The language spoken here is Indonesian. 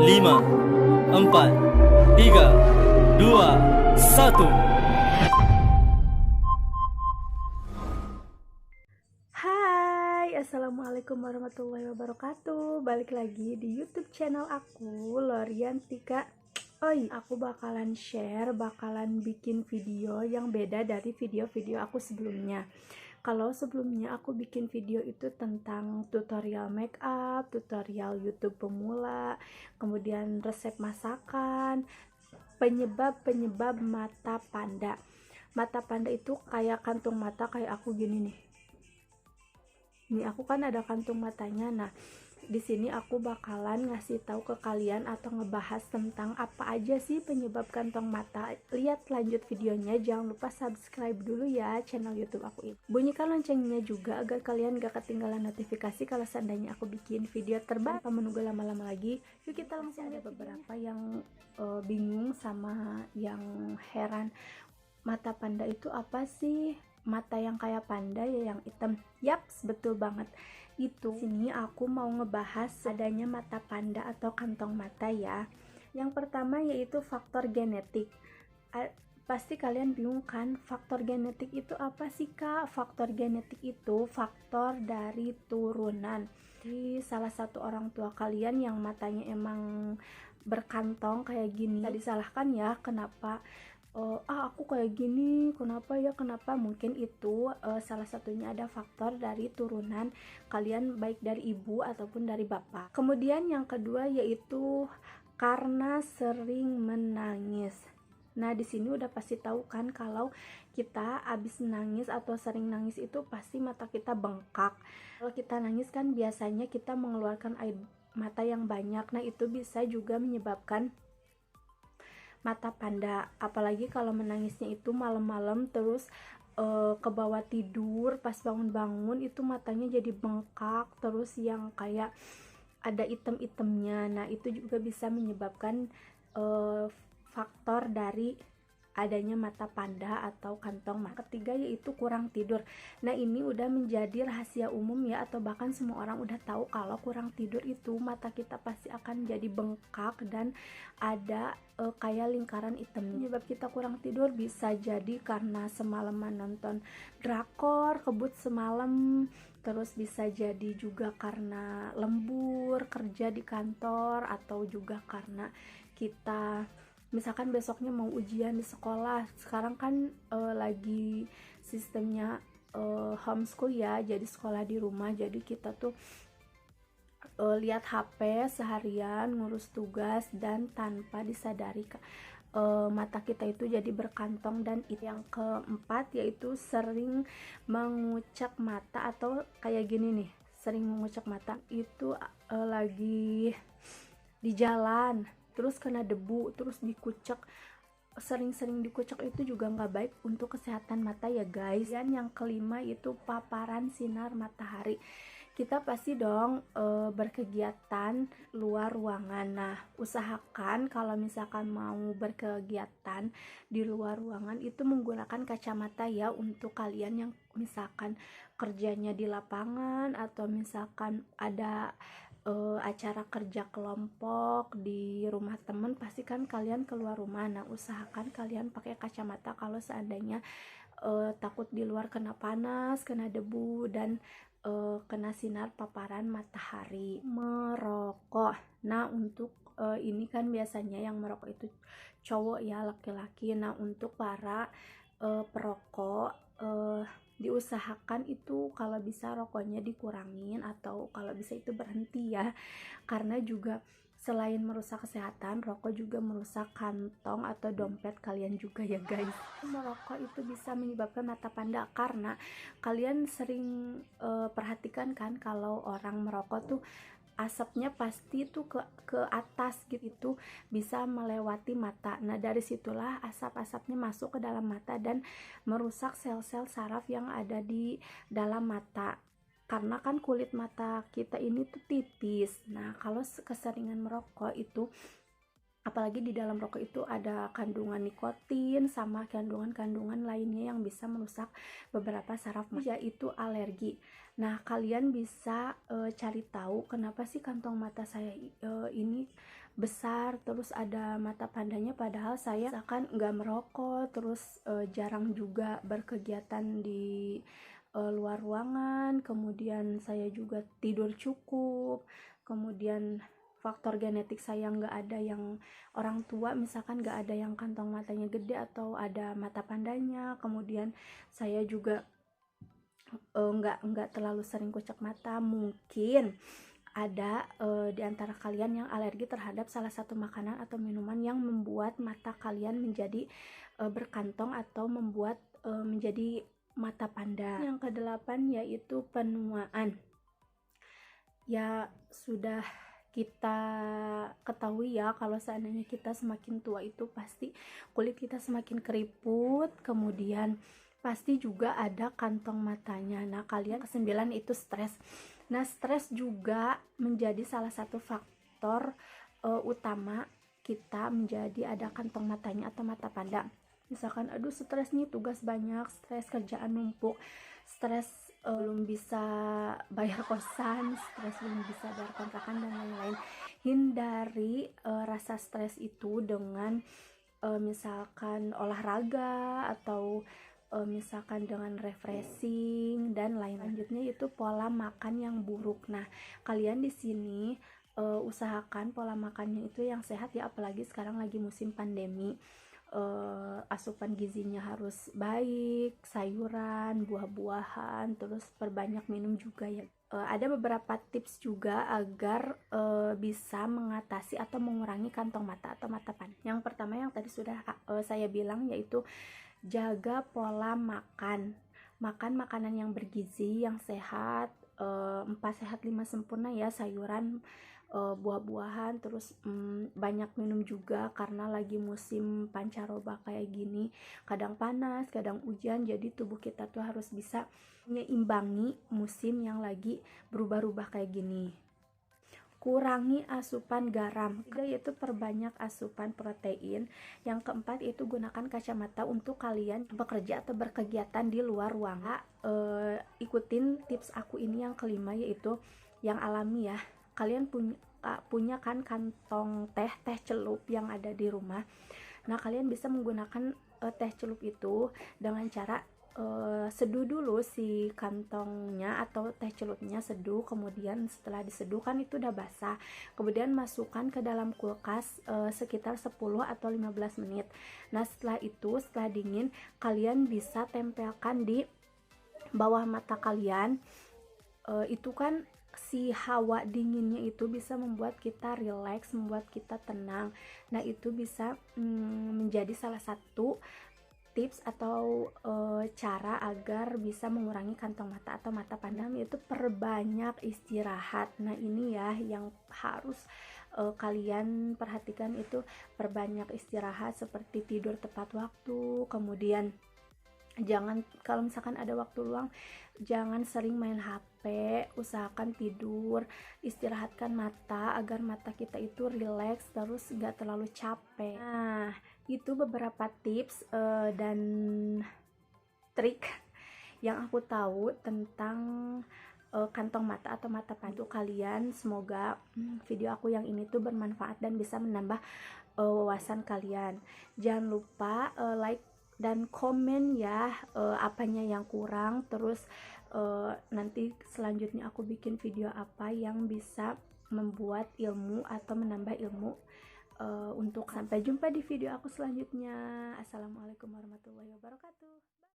5, 4, 3, 2, 1. Hai, assalamualaikum warahmatullahi wabarakatuh. Balik lagi di YouTube channel aku, Loriantika. Aku bakalan bikin video yang beda dari video-video aku sebelumnya. Kalau sebelumnya aku bikin video itu tentang tutorial make up, tutorial YouTube pemula, kemudian resep masakan, penyebab mata panda. Mata panda itu kayak kantung mata kayak aku gini nih. Ini aku kan ada kantung matanya. Nah, di sini aku bakalan ngasih tahu ke kalian atau ngebahas tentang apa aja sih penyebab kantong mata. Lihat lanjut videonya, jangan lupa subscribe dulu ya channel YouTube aku ini. Bunyikan loncengnya juga agar kalian gak ketinggalan notifikasi kalau seandainya aku bikin video terbaru. Tanpa menunggu lama-lama lagi, yuk kita langsung. Ada beberapa yang bingung sama yang heran, mata panda itu apa sih? Mata yang kayak panda ya, yang hitam. Yaps, betul banget. Itu sini aku mau ngebahas adanya mata panda atau kantong mata ya. Yang pertama yaitu faktor genetik. Pasti kalian bingung kan, faktor genetik itu apa sih Kak? Faktor genetik itu faktor dari turunan. Jadi salah satu orang tua kalian yang matanya emang berkantong kayak gini, gak disalahkan ya kenapa aku kayak gini, kenapa mungkin itu salah satunya ada faktor dari turunan kalian, baik dari ibu ataupun dari bapak. Kemudian yang kedua yaitu karena sering menangis. Nah, di sini udah pasti tahu kan kalau kita abis nangis atau sering nangis itu pasti mata kita bengkak. Kalau kita nangis kan biasanya kita mengeluarkan air mata yang banyak. Nah, itu bisa juga menyebabkan mata panda. Apalagi kalau menangisnya itu malam-malam terus ke bawah tidur, pas bangun-bangun itu matanya jadi bengkak, terus yang kayak ada item-itemnya. Nah, itu juga bisa menyebabkan faktor dari adanya mata panda atau kantong mata. Ketiga yaitu kurang tidur. Nah, ini udah menjadi rahasia umum ya, atau bahkan semua orang udah tahu kalau kurang tidur itu mata kita pasti akan jadi bengkak dan ada kayak lingkaran hitam. Penyebab kita kurang tidur bisa jadi karena semalaman nonton drakor, kebut semalam, terus bisa jadi juga karena lembur kerja di kantor, atau juga karena kita misalkan besoknya mau ujian di sekolah. Sekarang kan lagi sistemnya homeschool ya, jadi sekolah di rumah, jadi kita tuh lihat HP seharian, ngurus tugas, dan tanpa disadari mata kita itu jadi berkantong. Dan itu yang keempat yaitu sering mengucek mata, atau kayak gini nih, sering mengucek mata itu lagi di jalan terus kena debu, terus dikucek, sering-sering dikucek itu juga nggak baik untuk kesehatan mata ya guys. Dan yang kelima itu paparan sinar matahari. Kita pasti dong berkegiatan luar ruangan. Nah, usahakan kalau misalkan mau berkegiatan di luar ruangan itu menggunakan kacamata ya, untuk kalian yang misalkan kerjanya di lapangan, atau misalkan ada acara kerja kelompok di rumah temen, pasti kan kalian keluar rumah. Nah, usahakan kalian pakai kacamata kalau seandainya takut di luar kena panas, kena debu, dan kena sinar paparan matahari. Merokok. Nah, untuk ini kan biasanya yang merokok itu cowok ya, laki-laki. Nah, untuk para perokok diusahakan itu kalau bisa rokoknya dikurangin, atau kalau bisa itu berhenti ya, karena juga selain merusak kesehatan, rokok juga merusak kantong atau dompet kalian juga ya guys. Merokok itu bisa menyebabkan mata panda karena kalian sering perhatikan kan kalau orang merokok tuh asapnya pasti tuh ke atas gitu, itu bisa melewati mata. Nah, dari situlah asap-asapnya masuk ke dalam mata dan merusak sel-sel saraf yang ada di dalam mata. Karena kan kulit mata kita ini tuh tipis. Nah, kalau keseringan merokok itu, apalagi di dalam rokok itu ada kandungan nikotin sama kandungan-kandungan lainnya yang bisa merusak beberapa saraf mata, yaitu alergi. Nah, kalian bisa cari tahu kenapa sih kantong mata saya ini besar, terus ada mata pandanya, padahal saya misalkan nggak merokok, terus jarang juga berkegiatan di luar ruangan, kemudian saya juga tidur cukup, kemudian faktor genetik saya nggak ada yang orang tua misalkan nggak ada yang kantong matanya gede atau ada mata pandanya, kemudian saya juga nggak terlalu sering kucek mata. Mungkin ada di antara kalian yang alergi terhadap salah satu makanan atau minuman yang membuat mata kalian menjadi berkantong atau membuat menjadi mata panda. Yang kedelapan yaitu penuaan. Ya sudah kita ketahui ya, kalau seandainya kita semakin tua itu pasti kulit kita semakin keriput, kemudian pasti juga ada kantong matanya. Nah, kalian kesembilan itu stres. Nah, stres juga menjadi salah satu faktor utama kita menjadi ada kantong matanya atau mata panda. Misalkan aduh stres nih, tugas banyak, stres kerjaan numpuk, stres belum bisa bayar kosan, stres belum bisa bayar kontrakan dan lain-lain. Hindari rasa stres itu dengan misalkan olahraga atau misalkan dengan refreshing dan lain. Lanjutnya itu pola makan yang buruk. Nah, kalian di sini usahakan pola makannya itu yang sehat ya, apalagi sekarang lagi musim pandemi. Asupan gizinya harus baik, sayuran, buah-buahan, terus perbanyak minum juga ya. Ada beberapa tips juga agar bisa mengatasi atau mengurangi kantong mata atau mata pan. Yang pertama yang tadi sudah saya bilang yaitu jaga pola makan. Makan makanan yang bergizi, yang sehat, 4 sehat 5 sempurna ya, sayuran, buah-buahan, terus banyak minum juga karena lagi musim pancaroba kayak gini, kadang panas, kadang hujan, jadi tubuh kita tuh harus bisa menyimbangi musim yang lagi berubah-ubah kayak gini. Kurangi asupan garam, yaitu perbanyak asupan protein. Yang keempat itu gunakan kacamata untuk kalian bekerja atau berkegiatan di luar ruangan. Ikutin tips aku ini yang kelima yaitu yang alami ya. Kalian punya kan kantong teh celup yang ada di rumah. Nah, kalian bisa menggunakan teh celup itu dengan cara seduh dulu si kantongnya atau teh celupnya, seduh, kemudian setelah diseduh kan itu udah basah, kemudian masukkan ke dalam kulkas sekitar 10 atau 15 menit. Nah, setelah itu, setelah dingin, kalian bisa tempelkan di bawah mata kalian. Itu kan si hawa dinginnya itu bisa membuat kita rileks, membuat kita tenang. Nah, itu bisa menjadi salah satu tips atau cara agar bisa mengurangi kantong mata atau mata pandang, yaitu perbanyak istirahat. Nah, ini ya yang harus kalian perhatikan, itu perbanyak istirahat seperti tidur tepat waktu, kemudian jangan, kalau misalkan ada waktu luang, jangan sering main HP, usahakan tidur, istirahatkan mata agar mata kita itu rileks, terus gak terlalu capek. Nah, itu beberapa tips dan trik yang aku tahu tentang kantong mata atau mata pandu kalian. Semoga video aku yang ini tuh bermanfaat dan bisa menambah wawasan kalian. Jangan lupa like dan komen ya apanya yang kurang, terus nanti selanjutnya aku bikin video apa yang bisa membuat ilmu atau menambah ilmu untuk. Sampai jumpa di video aku selanjutnya. Assalamualaikum warahmatullahi wabarakatuh.